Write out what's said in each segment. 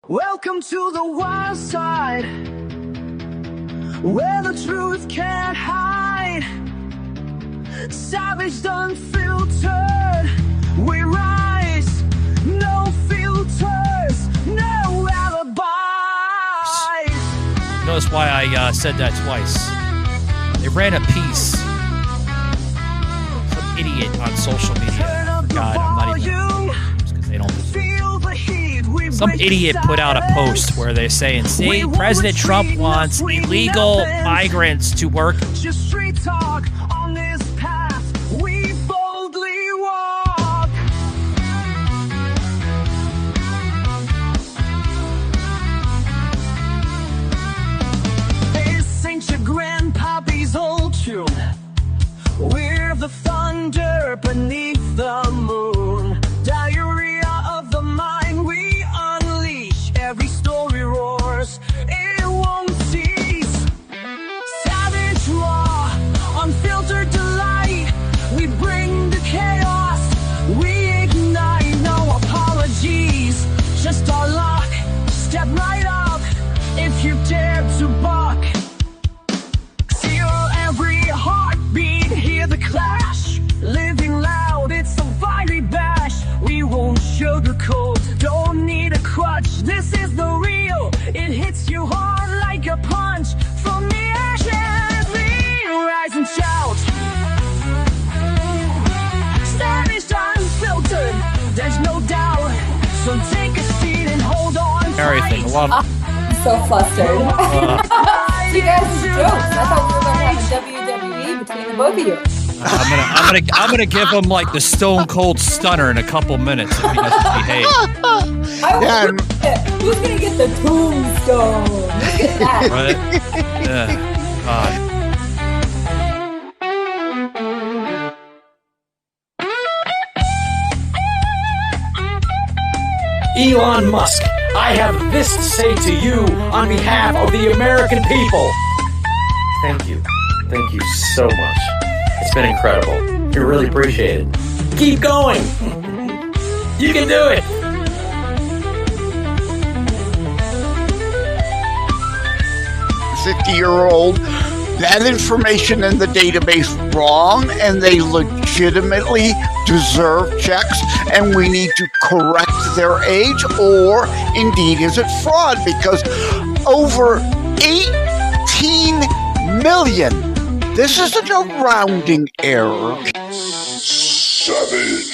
Welcome to the wild side, where the truth can't hide. Savage, unfiltered, we rise. No filters, no alibis. Notice why I said that twice. They ran a piece. Some idiot on social media. God, I'm not even. Just because they don't. Some idiot put out a post where they're saying, see, President Trump wants illegal migrants to work. Just street talk on this path. We boldly walk. This ain't your grandpappy's old tune. We're the thunder beneath the moon. Diarrhea of the mind, we unleash. Every story roars, it won't cease. Savage, raw, unfiltered delight. We bring the chaos, we ignite. No apologies, just our luck. Step right up if you dare to buck. Feel every heartbeat, hear the clash. Living loud, it's a fiery bash. We won't sugarcoat, don't need a crutch. This is the real, it hits you hard like a punch. From the ashes, we rise and shout. Savage, unfiltered, there's no doubt. So take a seat and hold on tight. Everything. A lot of, I'm so flustered. You guys are jokes. I thought we were going to have a WWE between the both of you. I'm gonna give him like the Stone Cold Stunner in a couple minutes if he doesn't behave. Who's gonna get the tombstone? Look at that. Right? Elon Musk, I have this to say to you on behalf of the American people. Thank you. Thank you so much. It's been incredible. We really appreciate it. Keep going. You can do it. '50-year-old, that information in the database wrong, and they legitimately deserve checks, and we need to correct their age, or indeed is it fraud? Because over 18 million. This isn't a rounding error. Savage,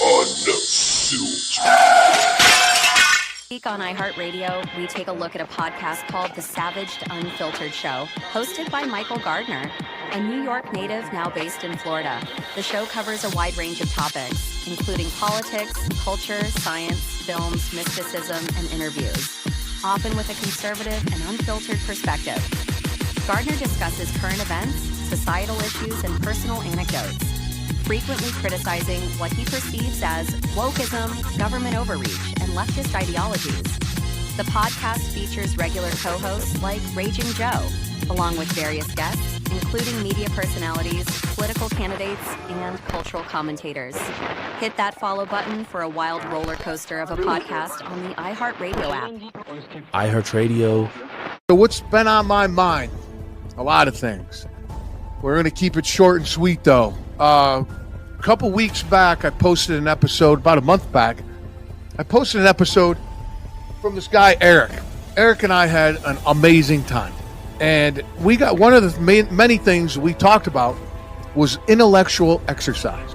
unfiltered. Week on iHeartRadio, we take a look at a podcast called The Savage Unfiltered Show, hosted by Michael Gardner, a New York native now based in Florida. The show covers a wide range of topics, including politics, culture, science, films, mysticism, and interviews, often with a conservative and unfiltered perspective. Gardner discusses current events, societal issues, and personal anecdotes, frequently criticizing what he perceives as wokeism, government overreach, and leftist ideologies. The podcast features regular co-hosts like Raging Joe, along with various guests, including media personalities, political candidates, and cultural commentators. Hit that follow button for a wild roller coaster of a podcast on the iHeartRadio app. iHeartRadio. So what's been on my mind? A lot of things. We're going to keep it short and sweet, though. A couple weeks back, I posted an episode, about a month back. I posted an episode from this guy, Eric. Eric and I had an amazing time. And we got one of the many things we talked about was intellectual exercise.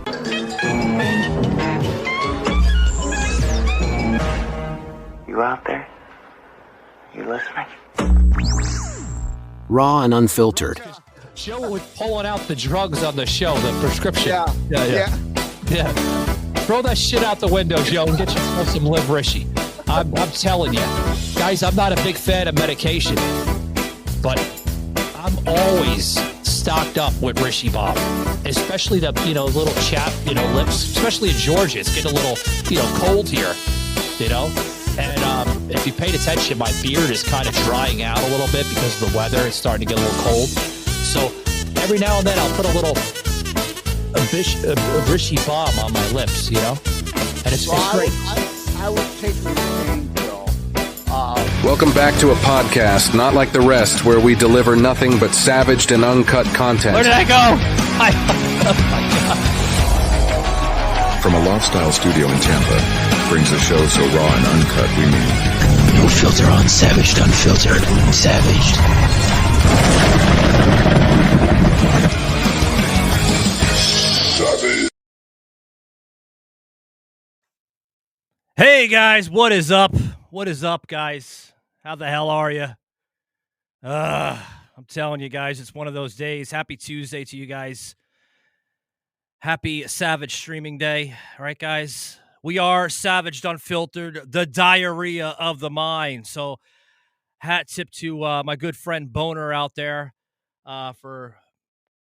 You out there? You listening? Raw and unfiltered. Joe was pulling out the drugs on the show, the prescription. Yeah. Throw that shit out the window, Joe, and get yourself some Live Rishi. I'm telling you. Guys, I'm not a big fan of medication, but I'm always stocked up with Rishi Bomb, especially the, little chap, lips, especially in Georgia. It's getting a little, cold here, And if you paid attention, my beard is kind of drying out a little bit because of the weather. It's starting to get a little cold. So every now and then I'll put a little Rishi Bomb on my lips, And it's great. I would take the pain pill Welcome back to a podcast not like the rest, where we deliver nothing but savaged and uncut content. Where did I go? From a Lifestyle studio in Tampa, brings a show so raw and uncut, we mean. No filter on Savaged Unfiltered. Savaged. Hey guys, what is up? What is up, guys? How the hell are you? I'm telling you guys, it's one of those days. Happy Tuesday to you guys. Happy Savage Streaming Day. All right, guys? We are Savaged Unfiltered, the diarrhea of the mind. So hat tip to my good friend Boner out there for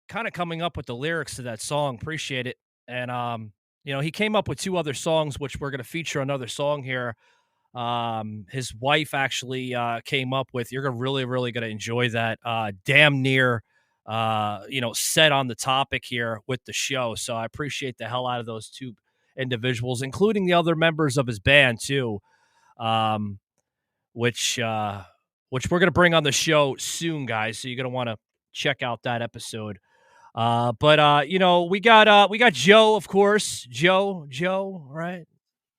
kind of coming up with the lyrics to that song. Appreciate it. And, he came up with two other songs, which we're going to feature another song here. His wife actually came up with, you're really going to enjoy that, damn near, set on the topic here with the show. So I appreciate the hell out of those two individuals, including the other members of his band too, which we're going to bring on the show soon, guys. So you're going to want to check out that episode. But we got Joe, of course. Joe, right?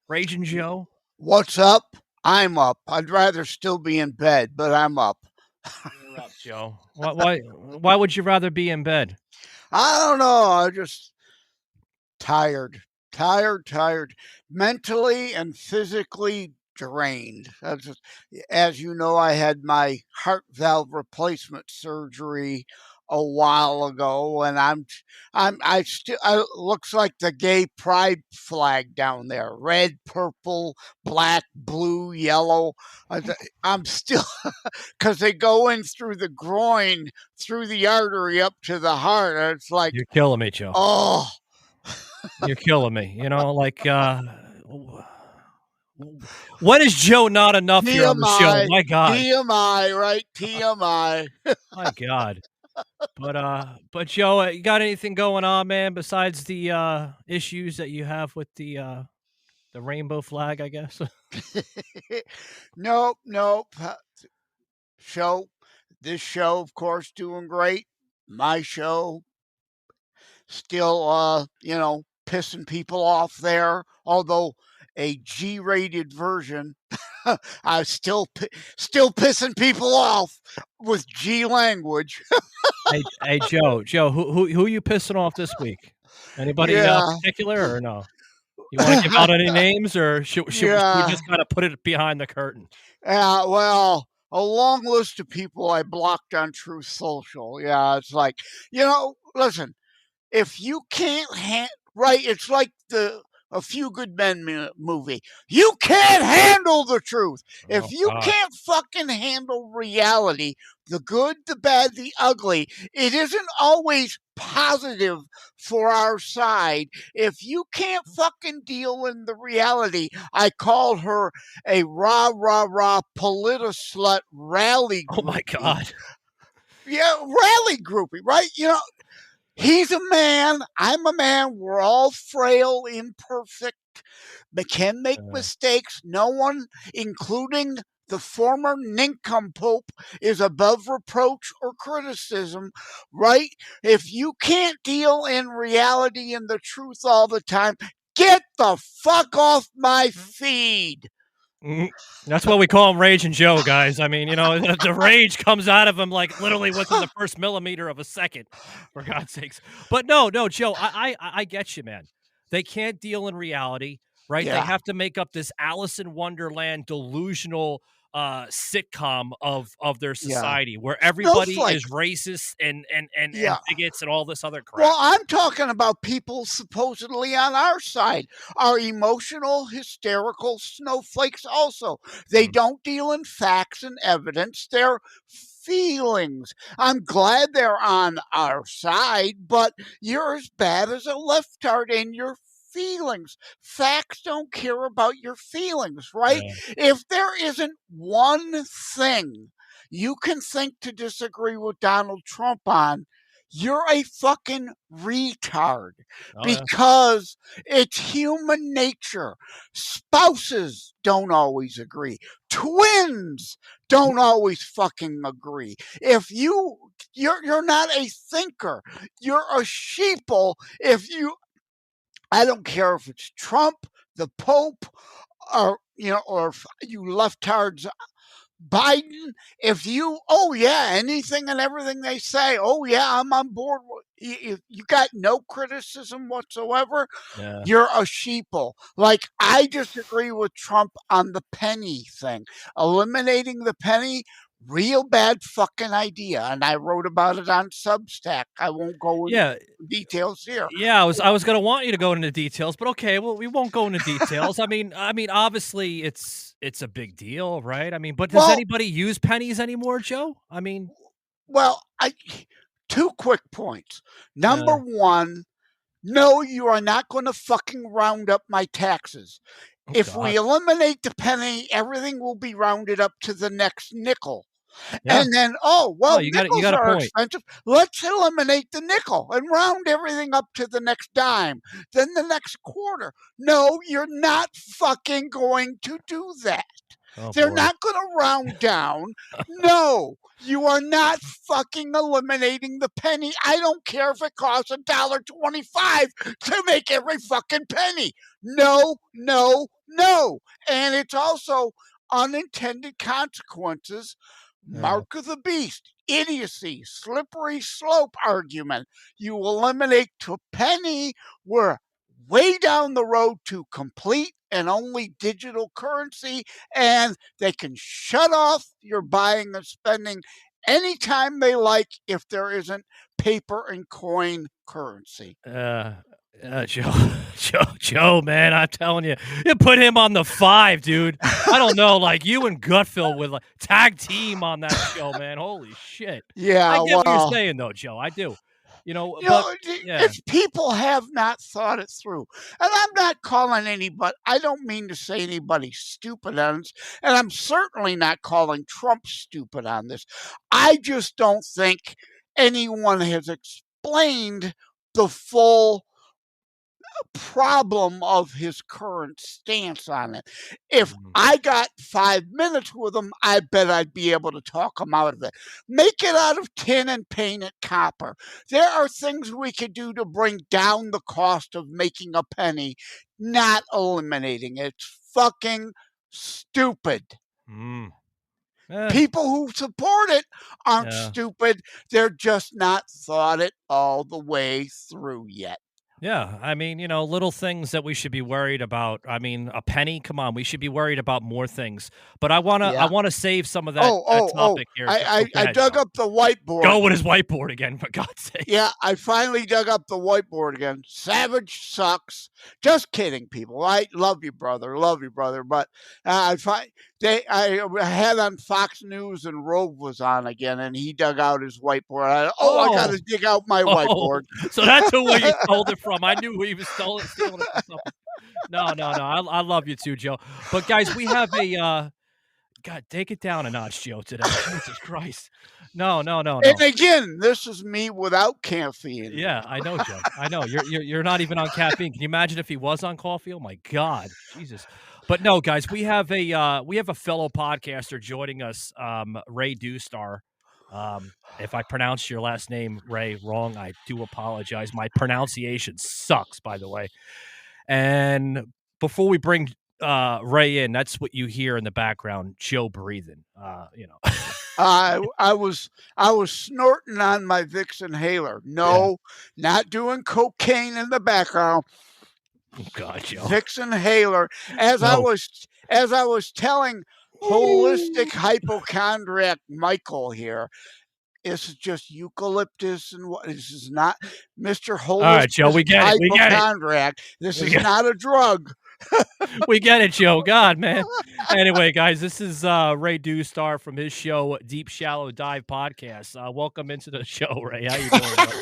Raging Joe. What's up? I'm up. I'd rather still be in bed, but I'm up. You're up, Joe. Why would you rather be in bed? I don't know. I'm just tired, mentally and physically drained. As you know, I had my heart valve replacement surgery a while ago, and I looks like the gay pride flag down there: red, purple, black, blue, yellow. I'm still, because they go in through the groin, through the artery up to the heart. And it's like, you're killing me, Joe. Oh, you're killing me. When is Joe not enough here on the show? My God. TMI, right? TMI. My God. But Joe, you got anything going on, man, besides the issues that you have with the rainbow flag, I guess? Nope. This show, of course, doing great. My show, still, pissing people off there. Although a G-rated version, I'm still pissing people off with G language. Hey, Joe, who are you pissing off this week? Anybody particular or no? You want to give out any names, or should we just kind of put it behind the curtain? Well, a long list of people I blocked on Truth Social. Yeah, it's like, listen, if you can't it's like A Few Good Men movie. You can't handle the truth. If you can't fucking handle reality, the good, the bad, the ugly, it isn't always positive for our side. If you can't fucking deal in the reality, I called her a rah politi-slut rally groupie. Oh my God. Yeah, rally groupie, right? He's a man. I'm a man. We're all frail, imperfect. They can make mistakes. No one, including the former nincompoop, is above reproach or criticism, right? If you can't deal in reality and the truth all the time, get the fuck off my feed. That's why we call him Raging Joe, guys. I mean, the rage comes out of him like literally within the first millimeter of a second, for God's sakes. But no, Joe, I get you, man. They can't deal in reality, right? Yeah. They have to make up this Alice in Wonderland delusional sitcom of their society where everybody is racist and bigots and all this other crap. Well, I'm talking about people supposedly on our side are emotional, hysterical snowflakes also. They don't deal in facts and evidence. They're feelings. I'm glad they're on our side, but you're as bad as a leftard in your feelings. Facts don't care about your feelings, right? Yeah. If there isn't one thing you can think to disagree with Donald Trump on, you're a fucking retard, because it's human nature. Spouses don't always agree. Twins don't always fucking agree. If you're not a thinker, you're a sheeple. If you, I don't care if it's Trump, the Pope, or or if you leftards Biden, if you, oh yeah, anything and everything they say, oh yeah, I'm on board. If you got no criticism whatsoever, Yeah. you're a sheeple. Like, I disagree with Trump on the penny thing. Eliminating the penny, real bad fucking idea. And I wrote about it on Substack. I won't go into Yeah. details here. Yeah, I was gonna want you to go into details, but okay, well, we won't go into details. I mean, obviously, it's a big deal, right? I mean, but does Well, anybody use pennies anymore, Joe? I mean, well, two quick points. Number one, no, you are not going to fucking round up my taxes. oh If God, we eliminate the penny, everything will be rounded up to the next nickel. yeah. And then, oh, well, No, you got nickels a are point. expensive. Let's eliminate the nickel and round everything up to the next dime, then the next quarter. No, you're not fucking going to do that. Oh They're boy. not going to round down. No, you are not fucking eliminating the penny. I don't care if it costs $1.25 to make every fucking penny. No, no, no. And it's also unintended consequences. Mark of the beast, idiocy, slippery slope argument. You eliminate to penny, we're way down the road to complete and only digital currency, and they can shut off your buying and spending anytime they like if there isn't paper and coin currency. Joe, man, I'm telling you, you put him on the 5, dude. I don't know, like you and Gutfeld with like tag team on that show, man. Holy shit. Yeah, I get what you're well, saying, though, Joe. I do. but yeah. if people have not thought it through, and I'm not calling anybody, I don't mean to say anybody stupid on this, and I'm certainly not calling Trump stupid on this. I just don't think anyone has explained the full problem of his current stance on it. If I got 5 minutes with him, I bet I'd be able to talk him out of it. Make it out of tin and paint it copper. There are things we could do to bring down the cost of making a penny, not eliminating it. It's fucking stupid. People who support it aren't stupid. They're just not thought it all the way through yet. Yeah, I mean, little things that we should be worried about. I mean, a penny, come on, we should be worried about more things. But I wanna save some of that, topic here. I dug up the whiteboard. Go with his whiteboard again, for God's sake. Yeah, I finally dug up the whiteboard again. Savage sucks. Just kidding, people. I love you, brother. But I had on Fox News and Rogue was on again, and he dug out his whiteboard. I got to dig out my whiteboard. So that's where you stole it from. I knew he was stealing it from something. No. I love you too, Joe. But guys, we have a God, take it down a notch, Joe, today. Jesus Christ. No. And again, this is me without caffeine. Yeah, I know, Joe. I know. You're not even on caffeine. Can you imagine if he was on coffee? Oh my God. Jesus. But no, guys, we have a fellow podcaster joining us, Ray Doustdar. If I pronounced your last name, Ray, wrong, I do apologize. My pronunciation sucks, by the way. And before we bring Ray in, that's what you hear in the background, Joe breathing. I was snorting on my Vicks inhaler. No, not doing cocaine in the background. Oh God, Joe. Vicks inhaler. As I was telling holistic hypochondriac Michael here, this is just eucalyptus and what this is not Mr. Holistic. All right, Joe, we get it. Hypochondriac. This is not a drug. We get it, Joe. God, man. Anyway, guys, this is Ray Doustdar from his show, Deep Shallow Dive Podcast. Welcome into the show, Ray. How you doing, buddy?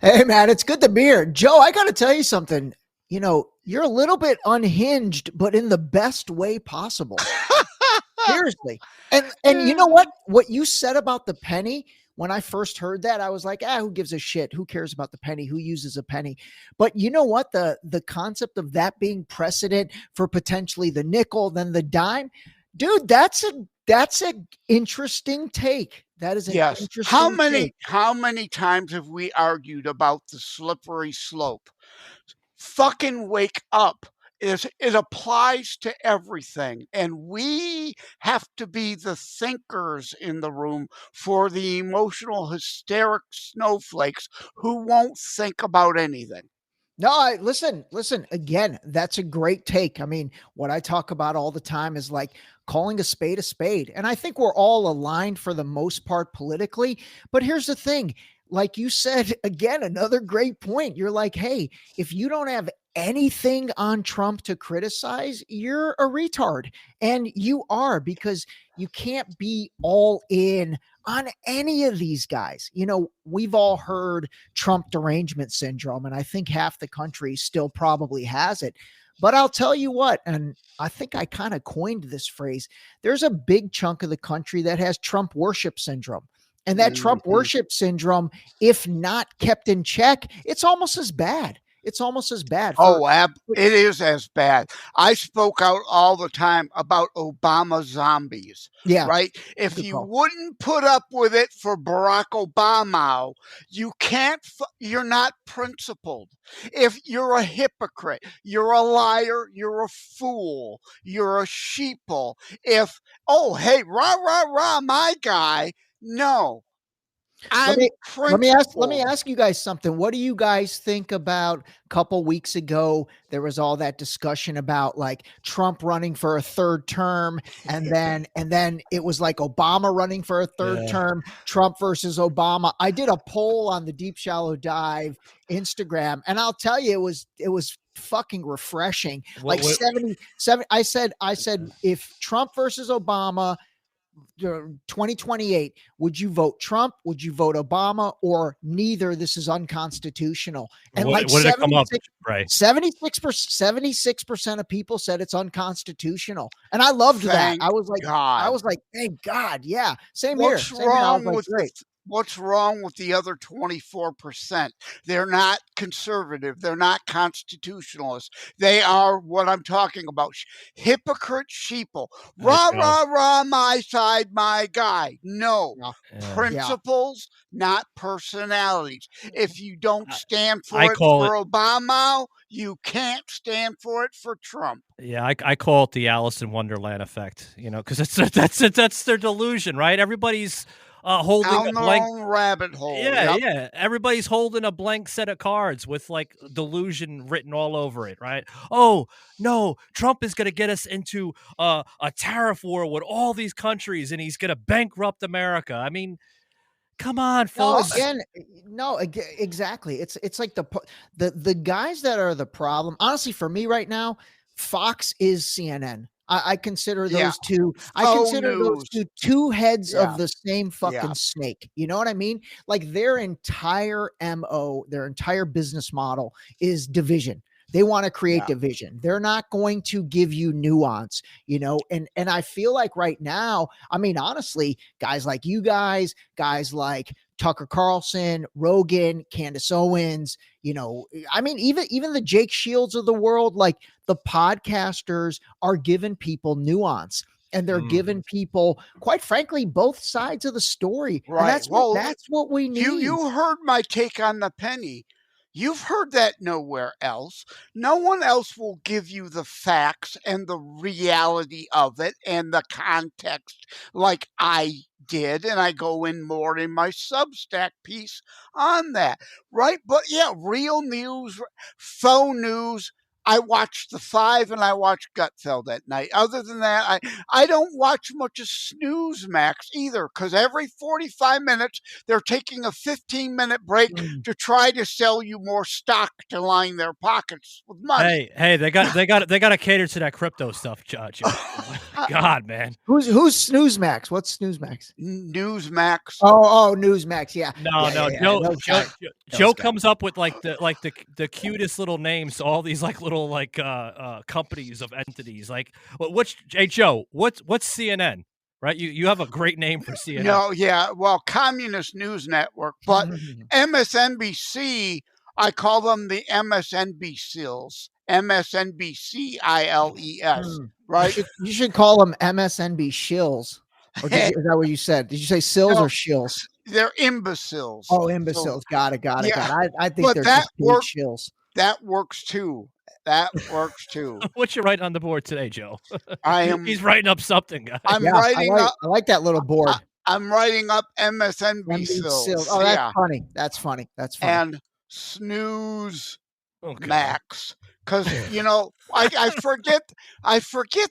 Hey, man, it's good to be here. Joe, I got to tell you something. You're a little bit unhinged, but in the best way possible. Seriously. And you know what? What you said about the penny, when I first heard that, I was like, who gives a shit? Who cares about the penny? Who uses a penny? But you know what? The concept of that being precedent for potentially the nickel, then the dime, Dude, that's a interesting take. That is an Yes. interesting take. How many times have we argued about the slippery slope? Fucking wake up. It applies to everything. And we have to be the thinkers in the room for the emotional, hysteric snowflakes who won't think about anything. No, listen again. That's a great take. I mean, what I talk about all the time is like calling a spade. And I think we're all aligned for the most part politically. But here's the thing. Like you said, again, another great point. You're like, hey, if you don't have anything on Trump to criticize, you're a retard. And you are, because you can't be all in on any of these guys. You know, we've all heard Trump derangement syndrome, and I think half the country still probably has it. But I'll tell you what, and I think I kind of coined this phrase, there's a big chunk of the country that has Trump worship syndrome. And that Trump worship syndrome, if not kept in check, it's almost as bad. It's almost as bad. It is as bad. I spoke out all the time about Obama zombies. Yeah. Right? If you wouldn't put up with it for Barack Obama, you're not principled. If you're a hypocrite, you're a liar, you're a fool, you're a sheeple. Hey, rah, rah, rah, my guy. No. Let me ask you guys something. What do you guys think about a couple weeks ago? There was all that discussion about like Trump running for a third term, and then it was like Obama running for a third term, Trump versus Obama. I did a poll on the Deep Shallow Dive Instagram, and I'll tell you, it was fucking refreshing. 77. I said if Trump versus Obama 2028, would you vote Trump? Would you vote Obama? Or neither? This is unconstitutional. And what did it come up? Right. 76% of people said it's unconstitutional. And I loved that. I was like, thank God. Yeah. Same here. What's wrong with the other 24%? They're not conservative. They're not constitutionalists. They are what I'm talking about. Hypocrite sheeple. Rah, rah, rah, my side, my guy. No. Principles, not personalities. If you don't stand for it for Obama, you can't stand for it for Trump. Yeah, I call it the Alice in Wonderland effect, because that's their delusion, right? Everybody's holding down a their blank own rabbit hole. Yeah. Everybody's holding a blank set of cards with like delusion written all over it, right? Oh no, Trump is going to get us into a tariff war with all these countries, and he's going to bankrupt America. I mean, come on, folks. Exactly. It's like the guys that are the problem. Honestly, for me right now, Fox is CNN. I consider those two. Those two heads of the same fucking snake. You know what I mean? Like their entire MO, their entire business model is division. They want to create division. They're not going to give you nuance, and I feel like right now, I mean, honestly, guys like you guys like Tucker Carlson, Rogan, Candace Owens, I mean, even the Jake Shields of the world, like the podcasters are giving people nuance. And they're giving people, quite frankly, both sides of the story. Right. And that's what we need. You heard my take on the penny. You've heard that nowhere else. No one else will give you the facts and the reality of it and the context like I did. And I go in more in my Substack piece on that. Right. But yeah, real news, faux news. I watched The Five and I watched Gutfeld at night. Other than that, I don't watch much of Snoozemax either, because every 45 minutes they're taking a 15-minute break to try to sell you more stock to line their pockets with money. Hey, they got to cater to that crypto stuff, Judge. God, man. Who's Snoozemax? What's Snoozemax? Newsmax. Oh, Newsmax. Yeah. No. Joe comes up with like the cutest little names to all these like little companies of entities. Like, hey Joe, what's CNN? Right? You have a great name for CNN. No, yeah. Well, Communist News Network, but MSNBC I call them the MSNB SEALs. MSNBCILES. Right? You should call them MSNB shills. Or is that what you said? Did you say sills No, or shills? They're imbeciles. Oh, imbeciles. Got it. Yeah, I think but they're that just paid works. shills. That works too. That works too. What you writing on the board today, Joe? I am. He's writing up something, guys. I'm writing up. I like that little board. I'm writing up MSNB SEALs. Oh, that's funny. That's funny. That's funny. And snooze Max, because I forget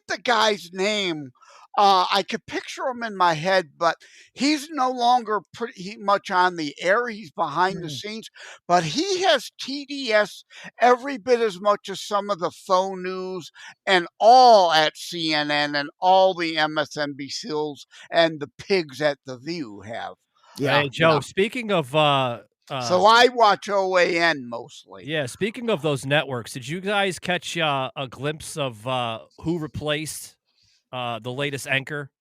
the guy's name. I could picture him in my head, but he's no longer pretty much on the air. He's behind the scenes, but he has TDS every bit as much as some of the faux news and all at CNN and all the MSNBC SEALs and the pigs at The View have. Yeah, hey, Joe, speaking of... so I watch OAN mostly. Yeah, speaking of those networks, did you guys catch a glimpse of who replaced the latest anchor?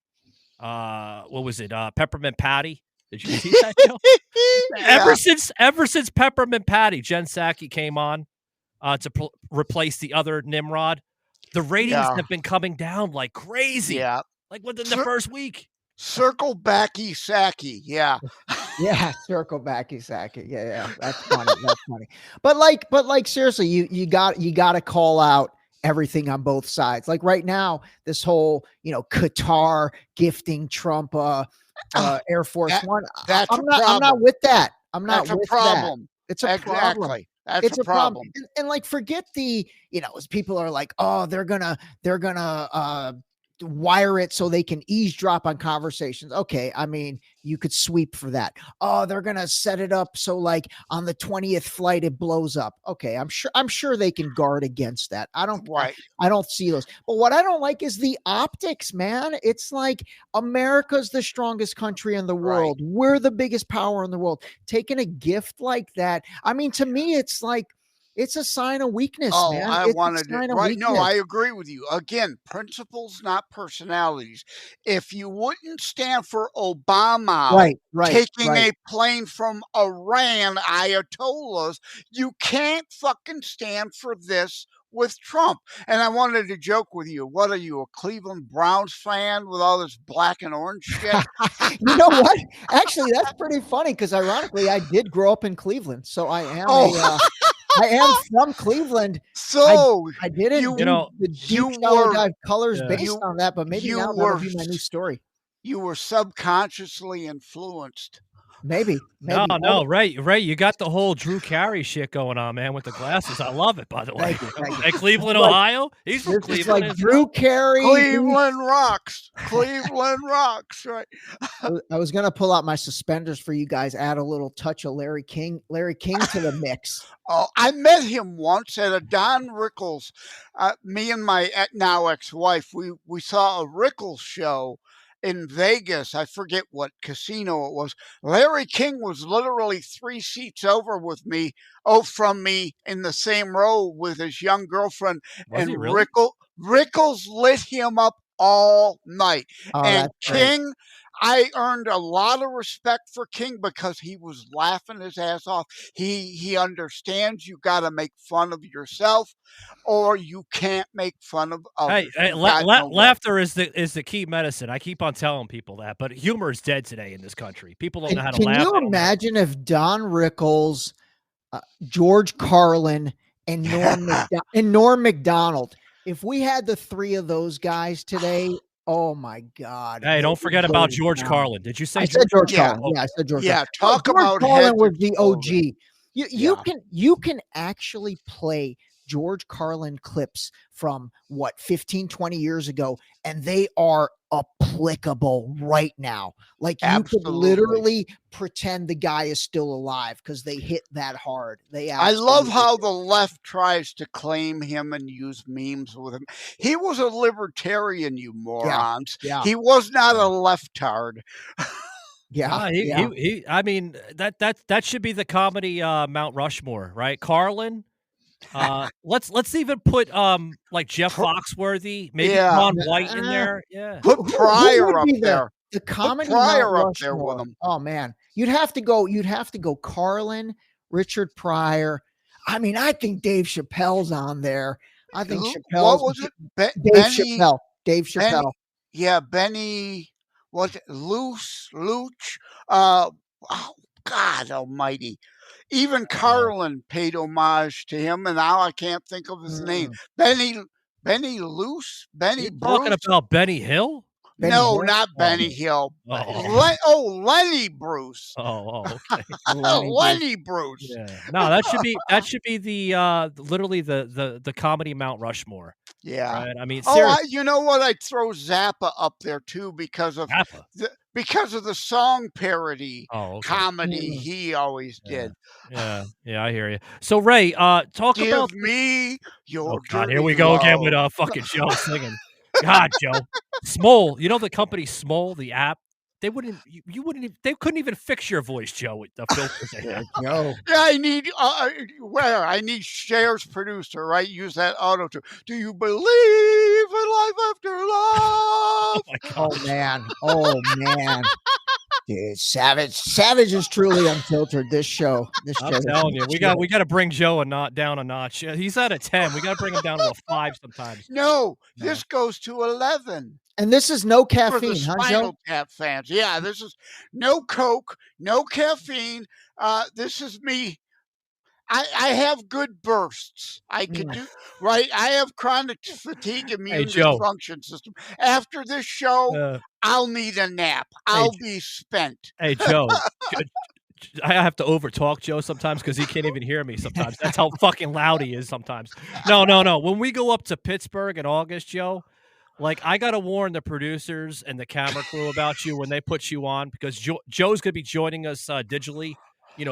What was it? Peppermint Patty. Did you see that, Joe? Ever since Peppermint Patty, Jen Psaki came on to replace the other Nimrod, the ratings have been coming down like crazy. Yeah, like within the first week. Circle backy Saki. Yeah. Yeah, circle backy Saki. Yeah. That's funny. That's funny. But like seriously, you got to call out everything on both sides. Like right now, this whole, Qatar gifting Trump Air Force One. I'm not with that. I'm not with problem. That. It's a problem. That's a problem. And like, forget the, people are like, oh, they're gonna wire it so they can eavesdrop on conversations. Okay, I mean, you could sweep for that. Oh, they're gonna set it up so like on the 20th flight it blows up. Okay, I'm sure they can guard against that. I don't see those. But what I don't like is the optics, man. It's like America's the strongest country in the world. Right. We're the biggest power in the world. Taking a gift like that, I mean, to me, it's like, it's a sign of weakness, man. I wanted to. Right. No, I agree with you. Again, principles, not personalities. If you wouldn't stand for Obama taking a plane from Iran, Ayatollahs, you can't fucking stand for this with Trump. And I wanted to joke with you. What are you, a Cleveland Browns fan with all this black and orange shit? You know what? Actually, that's pretty funny because ironically, I did grow up in Cleveland. So I am I am from Cleveland. So I didn't the deep shallow dive colors based on that, but maybe now that'll be my new story. You were subconsciously influenced. Maybe. No, right. You got the whole Drew Carey shit going on, man, with the glasses. I love it, by the way. Thank you. At Cleveland, Ohio. He's from Cleveland. Like Drew Carey. Cleveland rocks. Cleveland rocks, right? I was gonna pull out my suspenders for you guys, add a little touch of Larry King to the mix. Oh, I met him once at a Don Rickles. Me and my now ex-wife, we saw a Rickles show in Vegas. I forget what casino it was. Larry King was literally 3 seats over from me in the same row with his young girlfriend. Was and he really? Rickles lit him up all night. Oh, and King, great. I earned a lot of respect for King because he was laughing his ass off. He understands you got to make fun of yourself, or you can't make fun of others. Hey, laughter is the key medicine. I keep on telling people that, but humor is dead today in this country. People don't know how to laugh. Can you imagine if Don Rickles, George Carlin, and Norm Macdonald, if we had the three of those guys today? Oh my God! Hey, don't forget about George Carlin. Did you say? I said George Carlin. Yeah, I said George. Yeah, Carlin. talk about Carlin was the OG. You can actually play George Carlin clips from 15, 20 years ago, and they are applicable right now. Like you could literally pretend the guy is still alive because they hit that hard. I love how the left tries to claim him and use memes with him. He was a libertarian, you morons. Yeah. He was not a leftard. He I mean, that should be the comedy Mount Rushmore, right? Carlin. Let's even put like Jeff Foxworthy, maybe Ron White in there. Yeah, put Pryor up there. The comedy Pryor Mount up there with Rushmore. him. Oh man, you'd have to go Carlin, Richard Pryor, I mean, I think Dave Chappelle's on there. I think What Chappelle's was it? Dave Chappelle. Dave Benny, Chappelle. yeah, Benny, was it Luch? Oh, God almighty. Even Carlin paid homage to him, and now I can't think of his name. Benny Luce? Benny You talking Bruce? about Benny Hill? No, not Benny Hill. Lenny Bruce. Okay. Lenny Bruce. Yeah. No, that should be the literally the comedy Mount Rushmore. Yeah. Right. I mean, seriously. you know what? I'd throw Zappa up there too because of the song parody comedy he always did. Yeah, I hear you. So Ray, talk Give about me your God, here we go again with fucking Joe singing. God, Joe. Smole, you know the company Smole, the app? They wouldn't they couldn't even fix your voice, Joe, with the filters they have. Joe. Yeah, I need Cher's producer, right? Use that auto tune. Do you believe in life after love? Oh man. Dude, Savage is truly unfiltered. This show. I'm telling you, we got to bring Joe down a notch. He's at a 10. We got to bring him down to a 5 sometimes. No, this goes to 11. And this is no For the caffeine, huh, Joe? Spinal Tap fans. Yeah, this is no Coke, no caffeine. This is me. I have good bursts. I can do right. I have chronic fatigue immune dysfunction system. After this show, I'll need a nap. I'll be spent. Hey, Joe. I have to overtalk Joe sometimes because he can't even hear me sometimes. That's how fucking loud he is sometimes. No. When we go up to Pittsburgh in August, Joe, like I got to warn the producers and the camera crew about you when they put you on because Joe's going to be joining us digitally,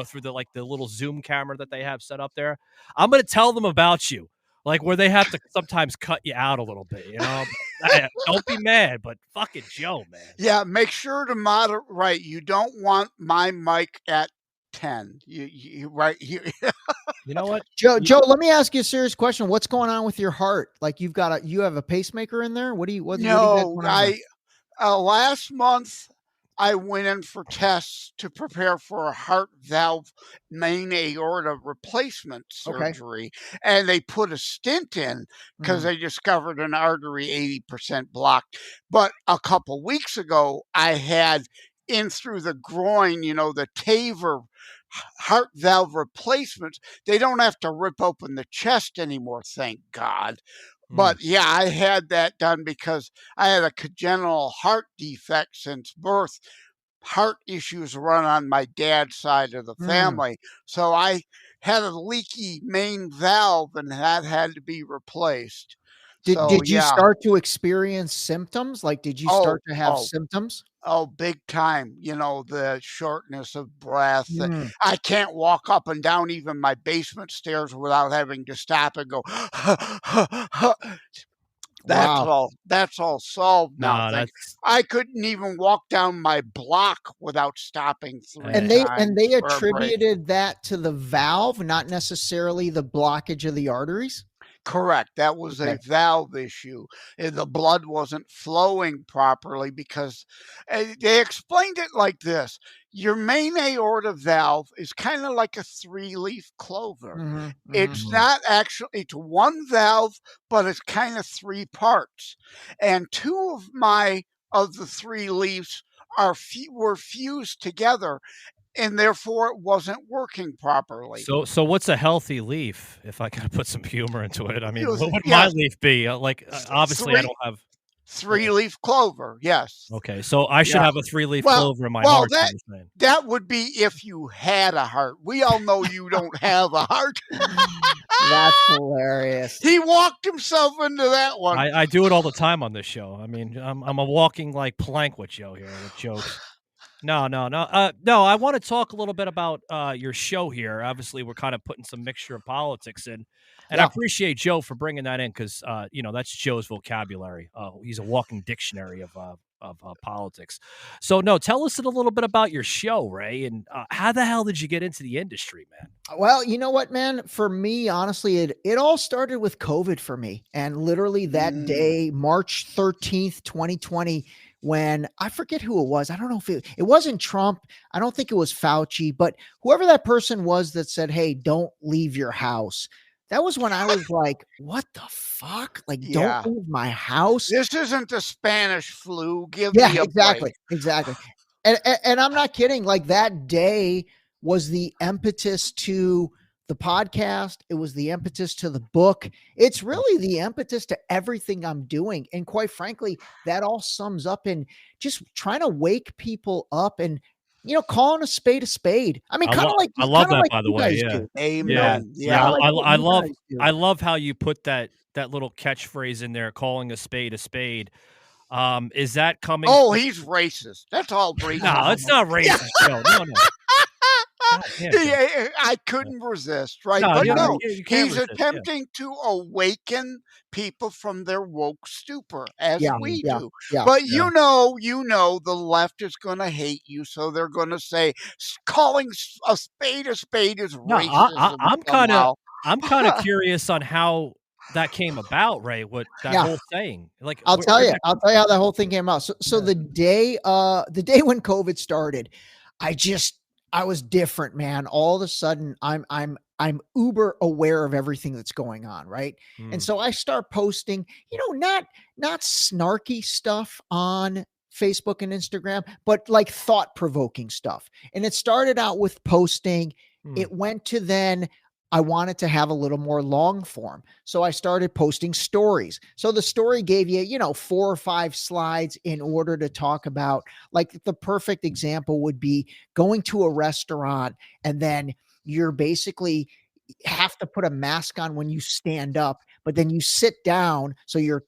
through the little Zoom camera that they have set up there. I'm going to tell them about you, like where they have to sometimes cut you out a little bit, Don't be mad, but fucking Joe, man. Yeah, make sure to moderate. Right, you don't want my mic at 10. You know what, Joe? Let me ask you a serious question. What's going on with your heart? Like you have a pacemaker in there? Last month I went in for tests to prepare for a heart valve main aorta replacement surgery, and they put a stent in because they discovered an artery 80% blocked. But a couple weeks ago, I had in through the groin, the TAVR heart valve replacements. They don't have to rip open the chest anymore, thank God. But yeah, I had that done because I had a congenital heart defect since birth. Heart issues run on my dad's side of the family. So I had a leaky main valve and that had to be replaced. Did you start to experience symptoms? Like, did you start to have symptoms? Oh, big time. The shortness of breath. I can't walk up and down even my basement stairs without having to stop and go, That's all solved now. I couldn't even walk down my block without stopping 3 times. And they attributed that to the valve, not necessarily the blockage of the arteries? Correct. That was a valve issue. The blood wasn't flowing properly because they explained it like this. Your main aorta valve is kind of like a 3-leaf clover. It's not actually, it's one valve, but it's kind of 3 parts. And 2 of the 3 leaves were fused together. And therefore, it wasn't working properly. So what's a healthy leaf? If I could put some humor into it, I mean, what would my leaf be? Obviously, I don't have 3-leaf clover. Yes. Okay, so I should have a 3-leaf clover in my heart. That would be if you had a heart. We all know you don't have a heart. That's hilarious. He walked himself into that one. I do it all the time on this show. I mean, I'm a walking plank with Joe here with jokes. No. I want to talk a little bit about your show here. Obviously, we're kind of putting some mixture of politics in, and I appreciate Joe for bringing that in because that's Joe's vocabulary. He's a walking dictionary of politics. So, tell us a little bit about your show, Ray, and how the hell did you get into the industry, man? Well, you know what, man? For me, honestly, it all started with COVID for me, and literally that day, March 13th, 2020. when I forget who it was. I don't know if it wasn't Trump. I don't think it was Fauci, but whoever that person was that said, "Hey, don't leave your house." That was when I was like, what the fuck? Like, don't Yeah. leave my house. This isn't the Spanish flu. Give Yeah, me a exactly. break. Exactly. And I'm not kidding. Like, that day was the impetus to the podcast. It was the impetus to the book. It's really the impetus to everything I'm doing. And quite frankly, that all sums up in just trying to wake people up and, calling a spade a spade. I mean, kind of like I love that, by the you way. guys Yeah. do. Amen. Yeah. Kinda like what I you love guys do. I love how you put that little catchphrase in there, calling a spade a spade. Is that coming Oh, from- he's racist. That's all racist. No, it's not racist. No. God damn, Joe. Yeah, I couldn't resist, right? No, But you no, can't he's resist, yeah. attempting to awaken people from their woke stupor, as Yeah, we yeah, do. yeah. But Yeah. you know, the left is going to hate you, so they're going to say calling a spade is No, racism. I'm kind of curious on how that came about, Ray. What that Yeah. whole saying? Like, I'll tell where'd you. that I'll come tell you from? how that whole thing came out. So the day when COVID started, I was different, man. All of a sudden, I'm uber aware of everything that's going on, right? And so I start posting, not snarky stuff on Facebook and Instagram, but like thought-provoking stuff. And it started out with posting. It went to then I wanted to have a little more long form. So I started posting stories. So the story gave you, 4 or 5 slides in order to talk about, like, the perfect example would be going to a restaurant and then you're basically have to put a mask on when you stand up, but then you sit down. So you're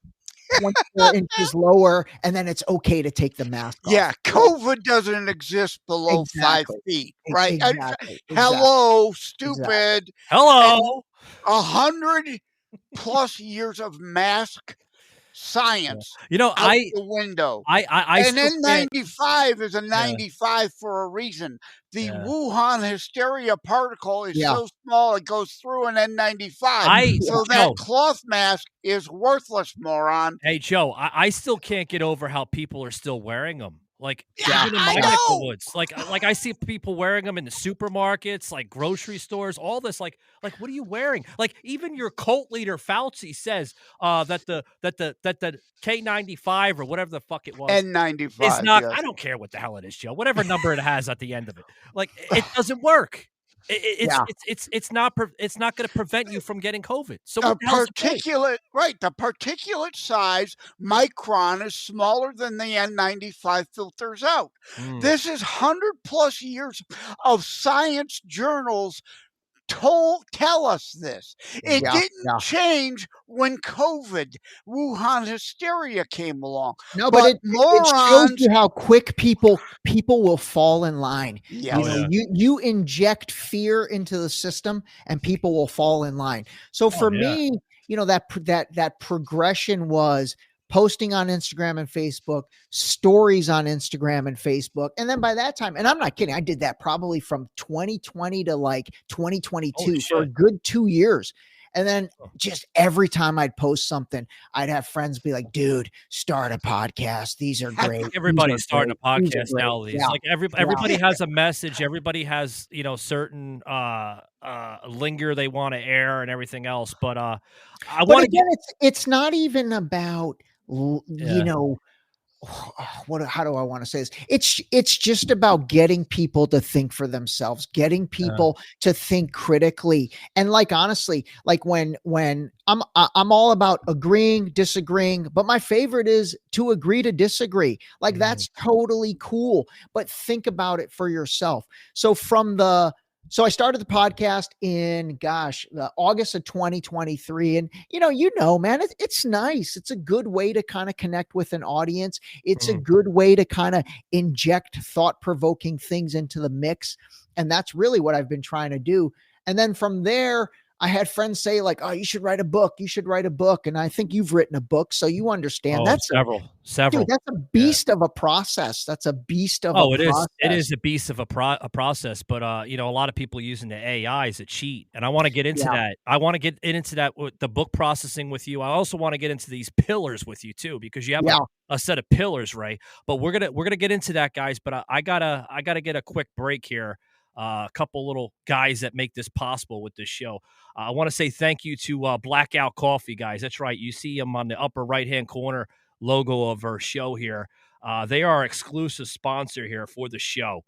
24 inches lower, and then it's okay to take the mask off. Yeah, COVID doesn't exist below 5 feet, right? Exactly. Hello, stupid. Hello. 100+ years of mask science out the window. I and still can't- N95 is a 95 for a reason. The Wuhan hysteria particle is so small it goes through an N95. So that cloth mask is worthless, moron. Hey, Joe, I still can't get over how people are still wearing them. Like, Yeah, even in I my neck of the know. woods, like I see people wearing them in the supermarkets, like grocery stores, all this. Like, what are you wearing? Like, even your cult leader Fauci says that the K95 or whatever the fuck it was N95 is not. yes. I don't care what the hell it is, Joe. Whatever number it has at the end of it, like, it doesn't work. It's not going to prevent you from getting COVID. So what the hell's the point? The particulate size micron is smaller than the N95 filters out. This is 100+ years of science journals tell us this. It didn't change when COVID, Wuhan hysteria came along. No, but it shows you how quick people will fall in line. Yes. You inject fear into the system and people will fall in line. So for me, that progression was posting on Instagram and Facebook, stories on Instagram and Facebook. And then by that time, and I'm not kidding, I did that probably from 2020 to like 2022 for a good 2 years. And then just every time I'd post something, I'd have friends be like, dude, start a podcast. These are great. Everybody's starting a podcast nowadays. Yeah. Like everybody has a message. Everybody has, certain linger they want to air and everything else. But it's not even about how do I want to say this? It's just about getting people to think for themselves, getting people to think critically. And like, honestly, like when I'm all about agreeing, disagreeing, but my favorite is to agree to disagree. Like that's totally cool, but think about it for yourself. So I started the podcast in, August of 2023. And, man, it's nice. It's a good way to kind of connect with an audience. It's a good way to kind of inject thought-provoking things into the mix. And that's really what I've been trying to do. And then from there, I had friends say like, "Oh, you should write a book. You should write a book." And I think you've written a book, so you understand. That's several. Dude, that's a beast of a process. That's a beast of a It process. is. It is a beast of a process, but a lot of people using the AIs that cheat, and I want to get into that. I want to get into that with the book processing with you. I also want to get into these pillars with you too, because you have a set of pillars, right? But we're gonna get into that, guys. But I gotta get a quick break here. A couple little guys that make this possible with this show. I want to say thank you to Blackout Coffee, guys. That's right. You see them on the upper right-hand corner logo of our show here. They are our exclusive sponsor here for the show.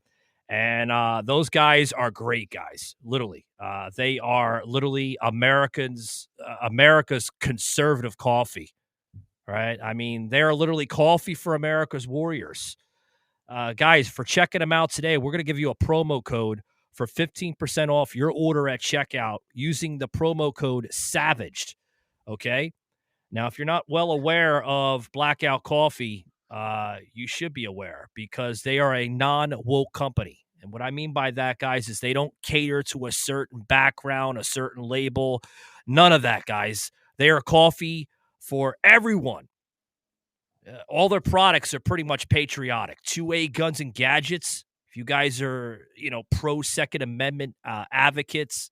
And those guys are great guys, literally. They are literally America's conservative coffee, right? I mean, they are literally coffee for America's warriors. Guys, for checking them out today, we're going to give you a promo code for 15% off your order at checkout using the promo code SAVAGED, okay? Now, if you're not well aware of Blackout Coffee, you should be aware because they are a non-woke company. And what I mean by that, guys, is they don't cater to a certain background, a certain label. None of that, guys. They are coffee for everyone. All their products are pretty much patriotic. 2A Guns and Gadgets. If you guys are, pro Second Amendment advocates,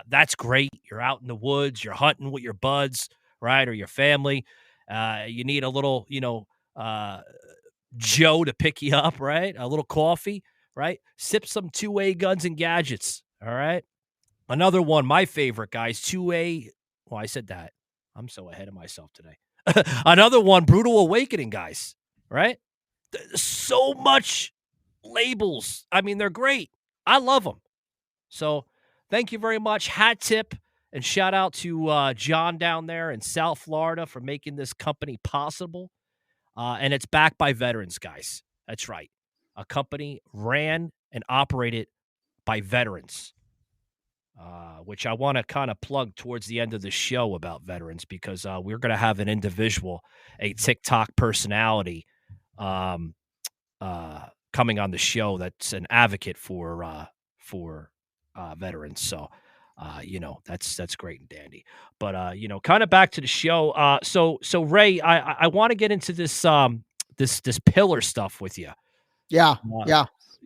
that's great. You're out in the woods. You're hunting with your buds, right, or your family. You need a little, Joe to pick you up, right? A little coffee, right? Sip some 2A Guns and Gadgets, all right? Another one, my favorite, guys, 2A. Well, I said that. I'm so ahead of myself today. Another one, Brutal Awakening, guys, right? So much labels. I mean, they're great. I love them. So thank you very much. Hat tip and shout out to John down there in South Florida for making this company possible. And it's backed by veterans, guys. That's right. A company ran and operated by veterans, which I want to kind of plug towards the end of the show about veterans because we're going to have an individual, a TikTok personality coming on the show that's an advocate for veterans. So, that's great and dandy. But kind of back to the show. So Ray, I want to get into this this pillar stuff with you. Yeah.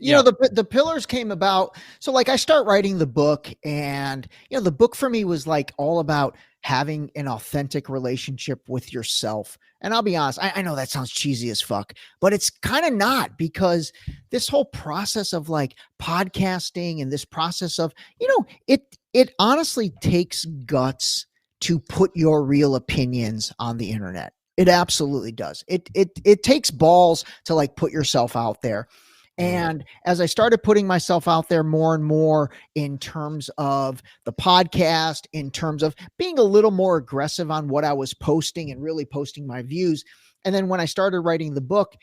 The pillars came about. So like I start writing the book and, the book for me was like all about having an authentic relationship with yourself. And I'll be honest, I know that sounds cheesy as fuck, but it's kind of not, because this whole process of like podcasting and this process of, it honestly takes guts to put your real opinions on the internet. It absolutely does. It takes balls to like put yourself out there. And as I started putting myself out there more and more in terms of the podcast, in terms of being a little more aggressive on what I was posting and really posting my views. And then when I started writing the book,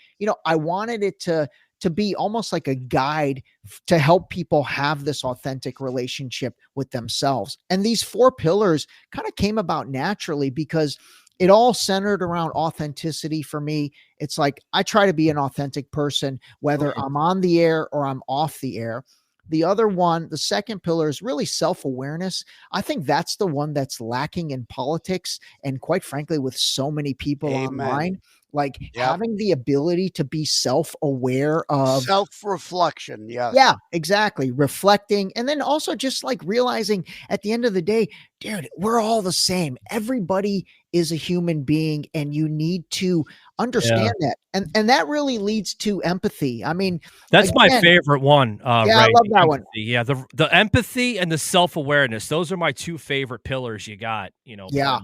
I wanted it to be almost like a guide to help people have this authentic relationship with themselves. And these 4 pillars kind of came about naturally because it all centered around authenticity for me. It's like I try to be an authentic person, whether I'm on the air or I'm off the air. The other one, the second pillar, is really self-awareness. I think that's the one that's lacking in politics and, quite frankly, with so many people online. Like having the ability to be self-aware of self-reflection. Yeah, exactly. Reflecting. And then also just like realizing at the end of the day, dude, we're all the same. Everybody is a human being and you need to understand that. And that really leads to empathy. I mean, that's my favorite one. Yeah, Ray, I love that one. Yeah. The empathy and the self-awareness. Those are my 2 favorite pillars you got, Yeah.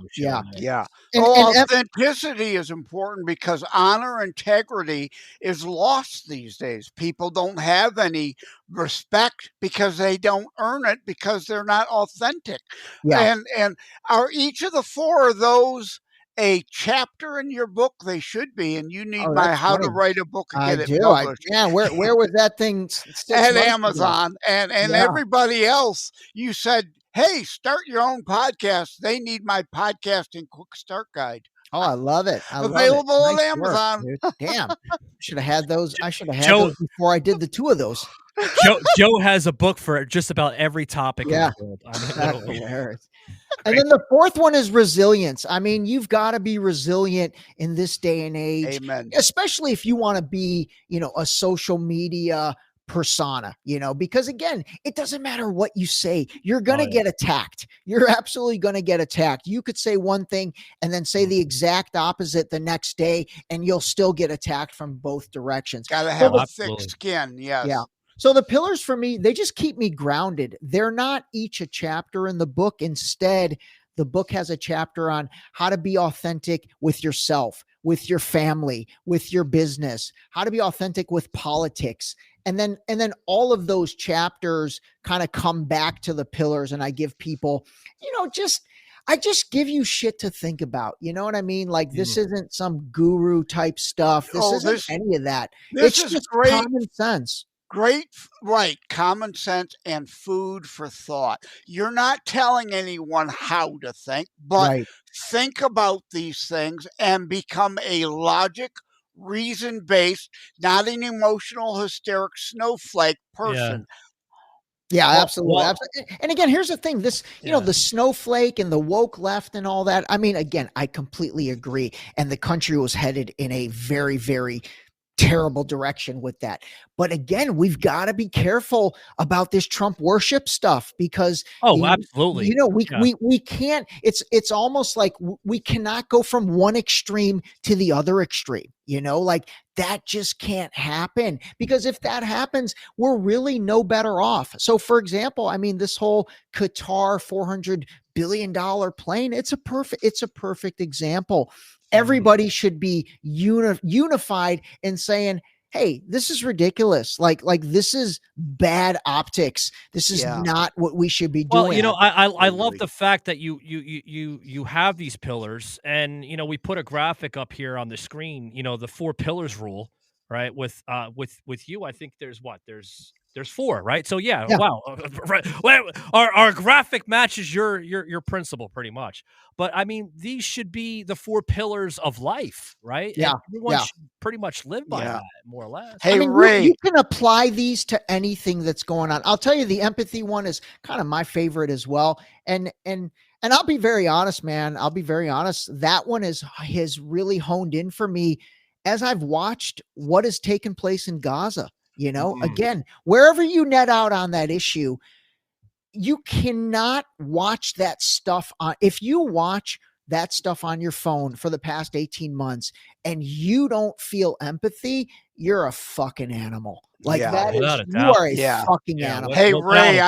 And authenticity is important because honor, integrity is lost these days. People don't have any respect because they don't earn it because they're not authentic. Yeah. And are each of the 4 of those a chapter in your book? They should be. And you need my How to Write a Book and Get It Published. Where was that thing? At Amazon and everybody else. You said, hey, start your own podcast. They need my podcasting quick start guide. Oh, I love it. Available on Amazon. Damn. Should have had those. I should have had those before I did the 2 of those. Joe has a book for just about every topic in the world. That's hilarious. And then the fourth one is resilience. I mean, you've got to be resilient in this day and age, Amen. especially if you want to be, a social media persona, because again, it doesn't matter what you say, you're going to get attacked. You're absolutely going to get attacked. You could say one thing and then say the exact opposite the next day, and you'll still get attacked from both directions. Got to have a thick skin. Yes. Yeah. So the pillars for me, they just keep me grounded. They're not each a chapter in the book. Instead, the book has a chapter on how to be authentic with yourself, with your family, with your business, how to be authentic with politics. And then all of those chapters kind of come back to the pillars, and I give people, I just give you shit to think about. You know what I mean? Like, this isn't some guru type stuff. This isn't any of that. It's just common sense. Great, right. Common sense and food for thought. You're not telling anyone how to think, but think about these things and become a logic, reason-based, not an emotional, hysteric snowflake person. Yeah, absolutely. And again, here's the thing, this, the snowflake and the woke left and all that. I mean, again, I completely agree. And the country was headed in a very, very terrible direction with that. But again, we've got to be careful about this Trump worship stuff, because absolutely. We can't, it's almost like we cannot go from one extreme to the other extreme, like that just can't happen, because if that happens, we're really no better off. So for example, I mean, this whole Qatar $400 billion plane, it's a perfect example. Everybody should be unified in saying, hey, this is ridiculous. Like this is bad optics. This is not what we should be doing. Well, I love the fact that you have these pillars, and we put a graphic up here on the screen. The 4 pillars rule, right? With you, I think there's 4, right? So wow, right. Our graphic matches your principle pretty much. But I mean, these should be the 4 pillars of life, right? Yeah, and everyone should pretty much live by that, more or less. Hey, I mean, Ray, you can apply these to anything that's going on. I'll tell you, the empathy one is kind of my favorite as well. And I'll be very honest, man. I'll be very honest. That one has really honed in for me as I've watched what has taken place in Gaza. Again, wherever you net out on that issue, you cannot watch that stuff on. If you watch that stuff on your phone for the past 18 months and you don't feel empathy, you're a fucking animal. Like that is, you are a fucking animal. Hey, Ray,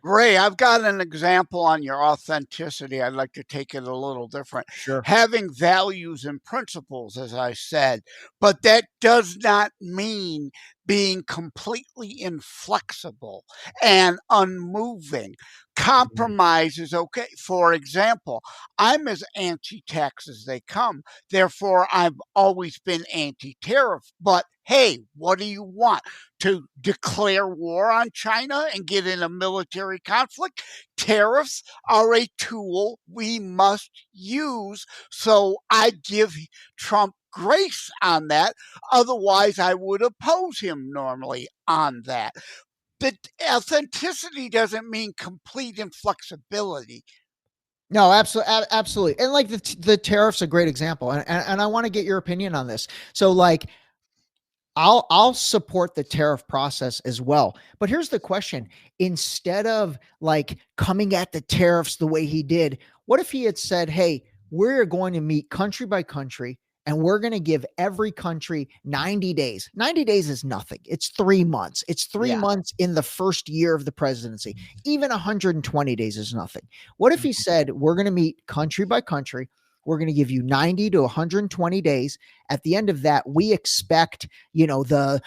Ray, I've got an example on your authenticity. I'd like to take it a little different. Sure. Having values and principles, as I said, but that does not mean being completely inflexible and unmoving. Compromise is okay. For example, I'm as anti-tax as they come. Therefore, I've always been anti-tariff. But hey, what do you want? To declare war on China and get in a military conflict? Tariffs are a tool we must use. So I give Trump grace on that. Otherwise, I would oppose him normally on that. But authenticity doesn't mean complete inflexibility. No, absolutely. And like the tariff's a great example. And I want to get your opinion on this. So like, I'll support the tariff process as well. But here's the question. Instead of like coming at the tariffs the way he did, what if he had said, hey, we're going to meet country by country, and we're going to give every country 90 days. 90 days is nothing. It's 3 months. It's 3 months in the first year of the presidency. Even 120 days is nothing. What if he said, we're going to meet country by country, we're going to give you 90 to 120 days. At the end of that, we expect, the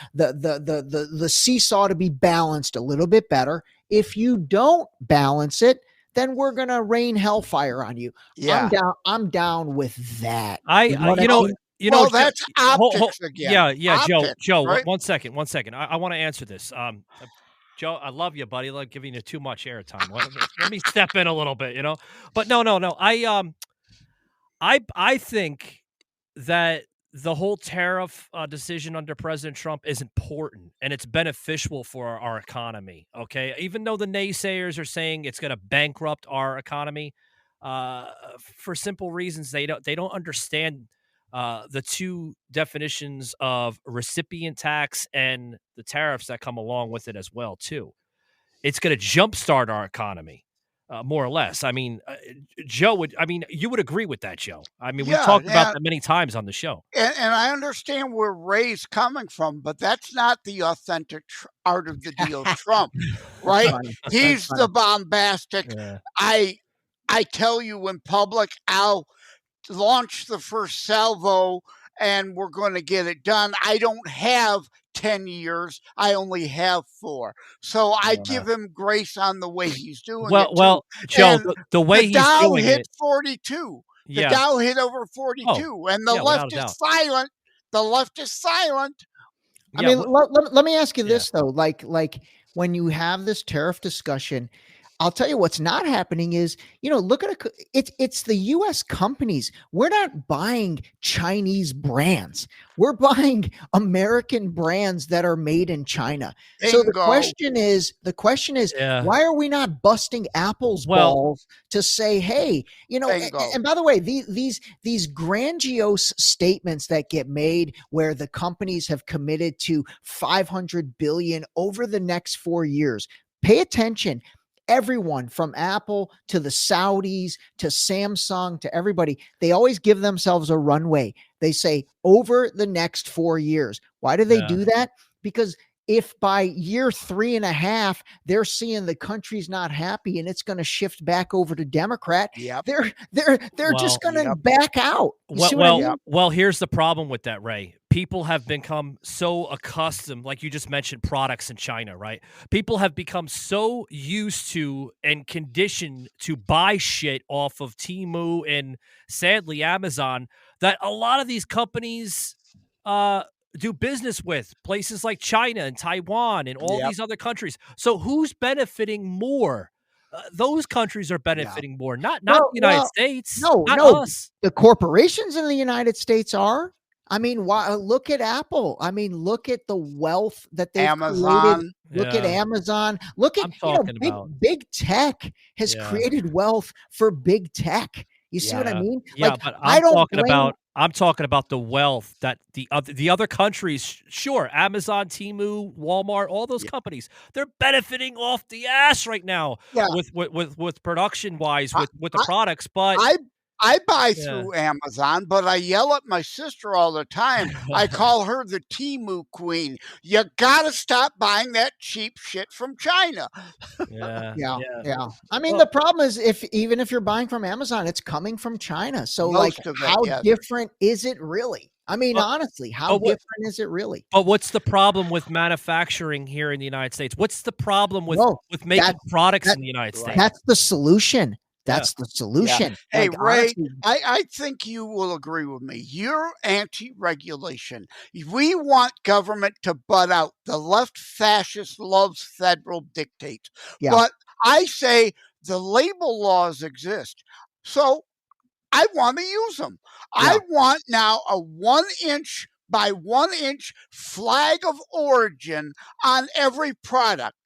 seesaw to be balanced a little bit better. If you don't balance it, then we're going to rain hellfire on you. Yeah. I'm down with that. Well, that's optics again. Yeah, optics, Joe, right? one second. I want to answer this. Joe, I love you, buddy. I'm giving you too much airtime. Let me step in a little bit, But no. I think that the whole tariff decision under President Trump is important and it's beneficial for our economy. Okay, even though the naysayers are saying it's going to bankrupt our economy, for simple reasons they don't understand the two definitions of recipient tax and the tariffs that come along with it as well too. It's going to jumpstart our economy. More or less. I mean, Joe you would agree with that, Joe. I mean, we've talked about that many times on the show. And I understand where Ray's coming from, but that's not the authentic art of the deal Trump, right? He's the bombastic. Yeah. I tell you in public, I'll launch the first salvo and we're going to get it done. I don't have 10 years. I only have 4. So I give him grace on the way he's doing it. Well, Joe, and the way he's Dow doing hit it, 42. The Yeah. Dow hit over 42, and the yeah, left without a is silent. The left is silent. I Yeah, mean, let me ask you this though, like when you have this tariff discussion, I'll tell you what's not happening is, look at it's the U.S. companies. We're not buying Chinese brands. We're buying American brands that are made in China. So the question is, why are we not busting Apple's balls to say, hey, and by the way, these grandiose statements that get made where the companies have committed to $500 billion over the next 4 years, pay attention. Everyone from Apple to the Saudis to Samsung to everybody, they always give themselves a runway. They say over the next 4 years. Why do they do that? Because if by year 3.5, they're seeing the country's not happy and it's going to shift back over to Democrat, they're just going to back out. You see what I mean? Well, here's the problem with that, Ray. People have become so accustomed, like you just mentioned, products in China, right? People have become so used to and conditioned to buy shit off of Temu and sadly Amazon that a lot of these companies do business with places like China and Taiwan and all these other countries. So who's benefiting more? Those countries are benefiting more, not the United States. No, not no. us. The corporations in the United States are. I mean, look at Apple. I mean, look at the wealth that they've created. Look at Amazon. Look at big tech has created wealth for big tech. You see what I mean? Yeah, but I'm talking about the wealth that the other countries, sure, Amazon, Temu, Walmart, all those companies, they're benefiting off the ass right now with production wise with the products. But I buy through Amazon, but I yell at my sister all the time. I call her the Temu queen. You gotta stop buying that cheap shit from China. Yeah. I mean, the problem is even if you're buying from Amazon, it's coming from China. So how different is it really? I mean, honestly, how different is it really? But what's the problem with manufacturing here in the United States? What's the problem with making products in the United States? That's the solution. That's the solution. Hey, Ray, honestly, I think you will agree with me. You're anti-regulation. We want government to butt out. The left fascist loves federal dictates. But I say the label laws exist. So I want to use them. I want now a 1 inch by 1 inch flag of origin on every product.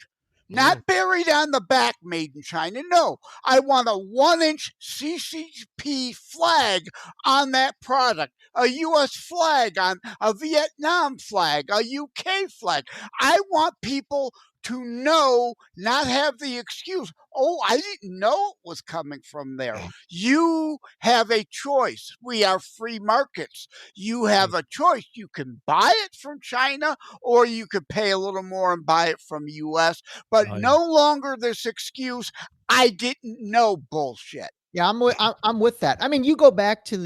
Not buried on the back, made in China. No, I want a 1 inch CCP flag on that product, a U.S. flag on a Vietnam flag, a UK flag. I want people to know, not have the excuse, oh, I didn't know it was coming from there. You have a choice. We are free markets. You have a choice. You can buy it from China or you could pay a little more and buy it from U.S., but no longer this excuse, I didn't know bullshit. Yeah, I'm with that. I mean, you go back to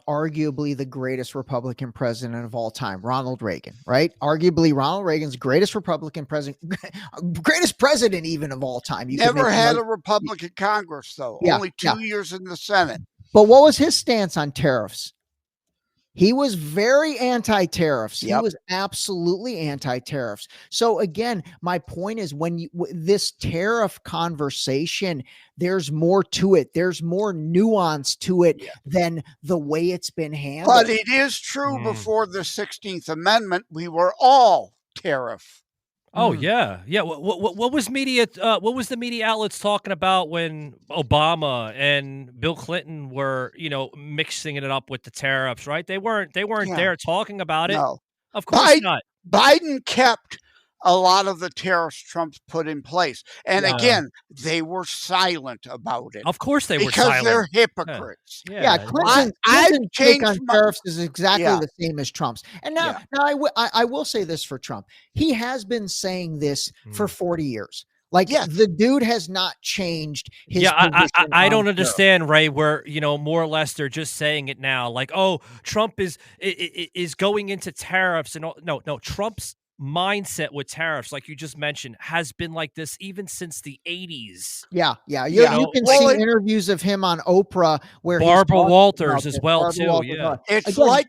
arguably the greatest Republican president of all time, Ronald Reagan, right? Arguably Ronald Reagan's greatest Republican president, greatest president even of all time. Never had a Republican Congress though. Only 2 years in the Senate. But what was his stance on tariffs? He was very anti-tariffs. He Yep. was absolutely anti-tariffs. So again, my point is when this tariff conversation, there's more to it. There's more nuance to it than the way it's been handled. But it is true before the 16th Amendment, we were all tariff. Oh yeah. What was media? What was the media outlets talking about when Obama and Bill Clinton were, mixing it up with the tariffs? Right? They weren't there talking about it. No. Of course not. Biden kept a lot of the tariffs Trump put in place, and again, they were silent about it. Of course, they were because silent. they're hypocrites. Clinton's take on tariffs is exactly the same as Trump's. And now I will say this for Trump. He has been saying this for 40 years. Like the dude has not changed his position. I don't understand, Ray, where, more or less they're just saying it now. Like, oh, Trump is going into tariffs and all. No, Trump's mindset with tariffs, like you just mentioned, has been like this even since the 80s. You can see interviews of him on Oprah where Barbara Walters as well too. It's like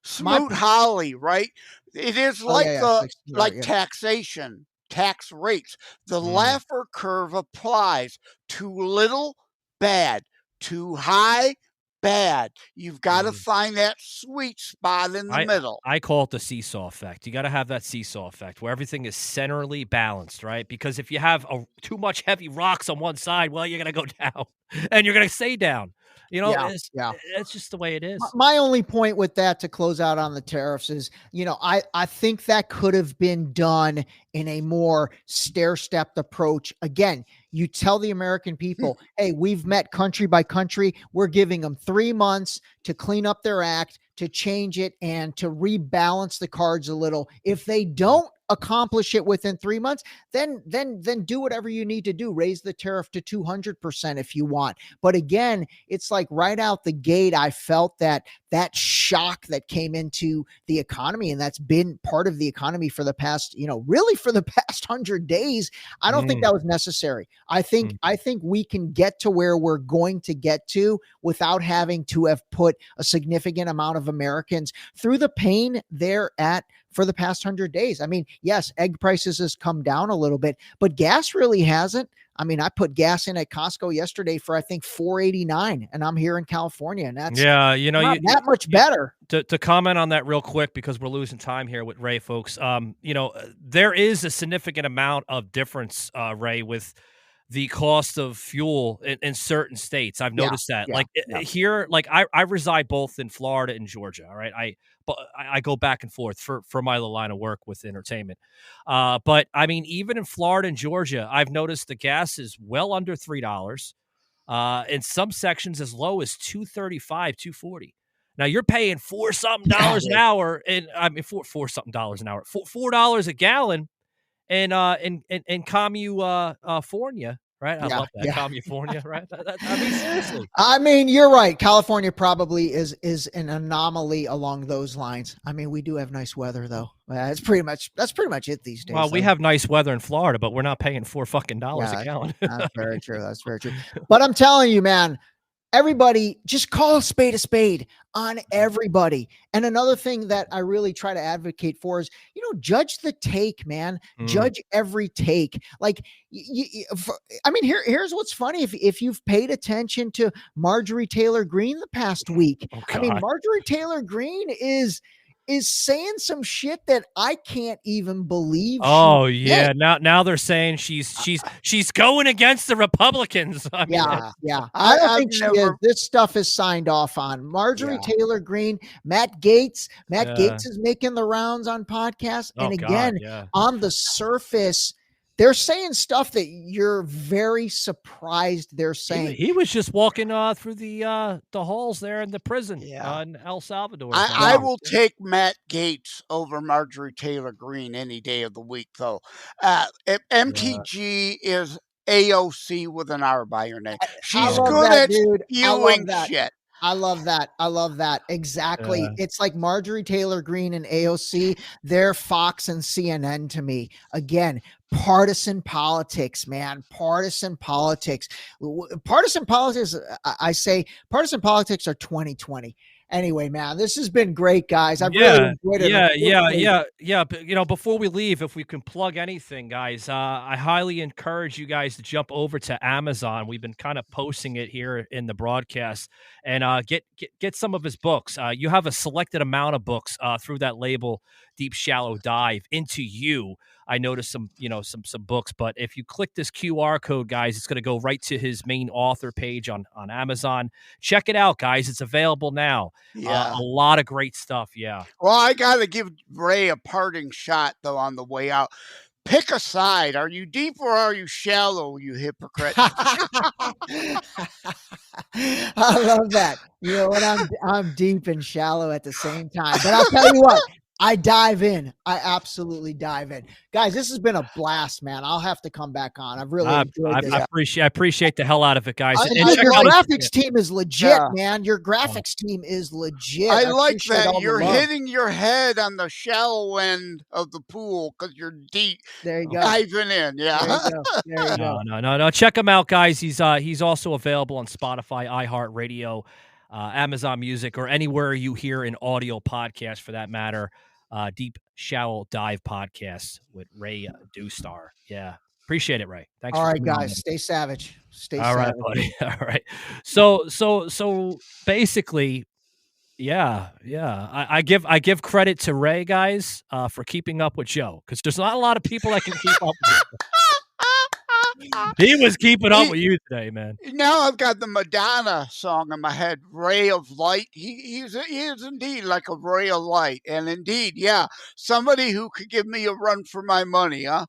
Smoot-Hawley, right? It is like taxation, tax rates. The Laffer curve applies. Too little, bad. Too high, bad. You've got to find that sweet spot in the middle. I call it the seesaw effect. You got to have that seesaw effect where everything is centrally balanced, right? Because if you have too much heavy rocks on one side, well, you're going to go down and you're going to stay down. It's just the way it is. My only point with that to close out on the tariffs is, I think that could have been done in a more stair-stepped approach. Again, you tell the American people, hey, we've met country by country. We're giving them 3 months to clean up their act, to change it, and to rebalance the cards a little. If they don't accomplish it within 3 months, then do whatever you need to do. Raise the tariff to 200% if you want. But again, it's like right out the gate, I felt that shock that came into the economy, and that's been part of the economy for the past, really for the past 100 days. I don't think that was necessary. I think we can get to where we're going to get to without having to have put a significant amount of Americans through the pain they're at for the past 100 days. I mean, yes, egg prices has come down a little bit, but gas really hasn't. I mean, I put gas in at Costco yesterday for, I think, $4.89, and I'm here in California, and that's not that much better. To comment on that real quick, because we're losing time here with Ray, folks. There is a significant amount of difference, Ray, with the cost of fuel in certain states. I've noticed that. Here, I reside both in Florida and Georgia. All right. I go back and forth for my little line of work with entertainment. But I mean, even in Florida and Georgia, I've noticed the gas is well under $3. In some sections as low as $2.35, $2.40. Now you're paying $4-something an hour, and I mean $4-something an hour, $4 a gallon, in California, right? I love that. California, right? I mean, seriously. I mean, you're right. California probably is an anomaly along those lines. I mean, we do have nice weather, though. That's pretty much it these days. Well, we have nice weather in Florida, but we're not paying $4 a gallon. That's very true. That's very true. But I'm telling you, man, everybody just call a spade on everybody. And another thing that I really try to advocate for is, judge the take, man. Judge every take. Like, I mean, here's what's funny. If you've paid attention to Marjorie Taylor Greene the past week, I mean, Marjorie Taylor Greene is saying some shit that I can't even believe. Oh yeah, now they're saying she's going against the Republicans. I mean, I don't think she is. This stuff is signed off on. Marjorie Taylor Greene, Matt Gaetz. Matt Gaetz is making the rounds on podcasts, and on the surface, they're saying stuff that you're very surprised they're saying. He was just walking through the halls there in the prison in El Salvador. I will take Matt Gaetz over Marjorie Taylor Greene any day of the week, though. MTG is AOC with an R by her name. She's good at spewing shit. I love that. Exactly. It's like Marjorie Taylor Greene and AOC. They're Fox and CNN to me. Again, partisan politics, man. Partisan politics. I say partisan politics are 2020. Anyway, man, this has been great, guys. I've really enjoyed it. Yeah. But, before we leave, if we can plug anything, guys, I highly encourage you guys to jump over to Amazon. We've been kind of posting it here in the broadcast, and get some of his books. You have a selected amount of books through that label, Deep Shallow Dive Into You. I noticed some books, but if you click this QR code, guys, it's going to go right to his main author page on Amazon. Check it out, guys. It's available now. Yeah. A lot of great stuff. Yeah. Well, I got to give Ray a parting shot, though, on the way out. Pick a side. Are you deep or are you shallow, you hypocrite? I love that. You know what? I'm deep and shallow at the same time. But I'll tell you what, I dive in. I absolutely dive in. Guys, this has been a blast, man. I'll have to come back on. I've really enjoyed this. I appreciate the hell out of it, guys. Your graphics team is legit, man. Your graphics team is legit. I like that. You're hitting your head on the shallow end of the pool because you're deep. There you go. Diving in. Yeah. There you go. No. Check him out, guys. He's also available on Spotify, iHeartRadio, Amazon Music, or anywhere you hear an audio podcast for that matter. Deep Shallow Dive podcast with Ray Doustdar. Yeah. Appreciate it, Ray. Thanks. All right, guys. Stay savage. All right, buddy. All right. So basically, yeah. I give credit to Ray, guys, for keeping up with Joe, because there's not a lot of people that can keep up with him. He was keeping up with you today, man. Now I've got the Madonna song in my head, Ray of Light. He is indeed like a ray of light. And indeed, yeah, somebody who could give me a run for my money, huh?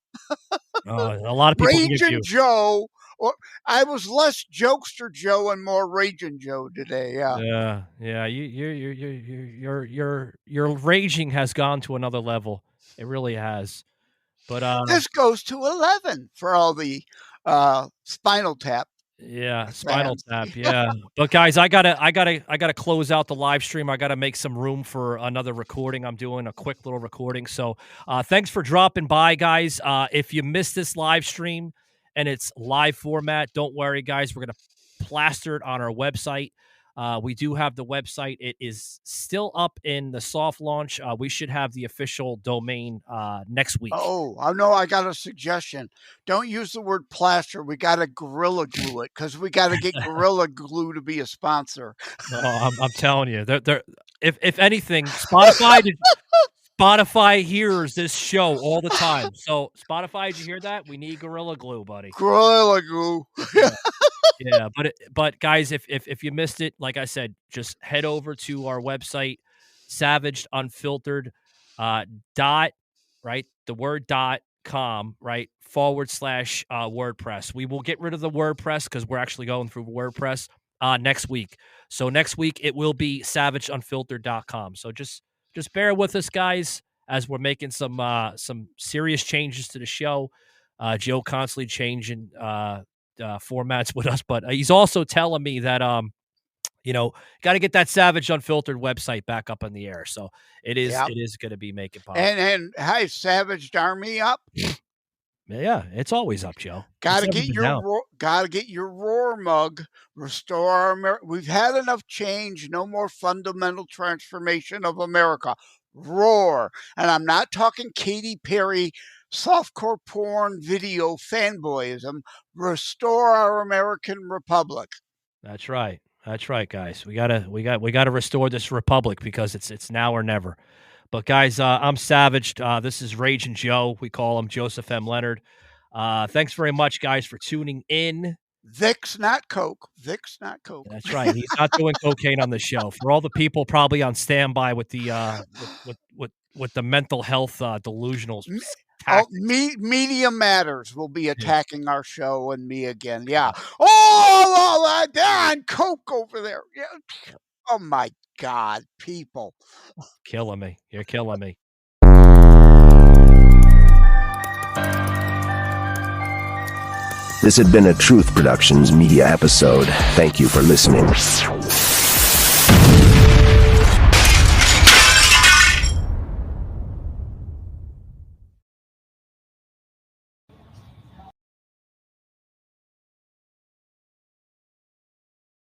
A lot of people Raging Joe. Or I was less Jokester Joe and more Raging Joe today, yeah. Yeah. Your raging has gone to another level. It really has. But this goes to 11 for all the Spinal Tap. Yeah, Spinal Tap. Yeah, but guys, I gotta close out the live stream. I gotta make some room for another recording. I'm doing a quick little recording. So, thanks for dropping by, guys. If you missed this live stream and it's live format, don't worry, guys. We're gonna plaster it on our website. We do have the website. It is still up in the soft launch. We should have the official domain next week. Oh, no, I got a suggestion. Don't use the word plaster. We got to Gorilla Glue it because we got to get Gorilla Glue to be a sponsor. I'm telling you, if anything, Spotify hears this show all the time. So Spotify, did you hear that? We need Gorilla Glue, buddy. Gorilla Glue. Yeah, but guys, if you missed it, like I said, just head over to our website, savagedunfiltered.com, right, /WordPress. We will get rid of the WordPress because we're actually going through WordPress next week. So next week it will be savagedunfiltered.com. So just bear with us, guys, as we're making some serious changes to the show. Joe constantly changing formats with us, but he's also telling me that got to get that Savage Unfiltered website back up in the air. So it is going to be making pop. And hi, Savaged Army up. Yeah, it's always up, Joe. Gotta get your roar mug. Restore our We've had enough change. No more fundamental transformation of America. Roar. And I'm not talking Katy Perry softcore porn video fanboyism. Restore our American republic. That's right, guys. We gotta restore this republic because it's now or never. But guys, I'm Savaged. This is Raging Joe. We call him Joseph M. Leonard. Thanks very much, guys, for tuning in. Vicks, not Coke. Vicks, not Coke. That's right. He's not doing cocaine on the show. For all the people probably on standby with the with the mental health delusionals. Media Matters will be attacking our show and me again. Yeah. Oh, on Coke over there. Yeah. Oh my God, people. Killing me. You're killing me. This had been a Truth Productions media episode. Thank you for listening.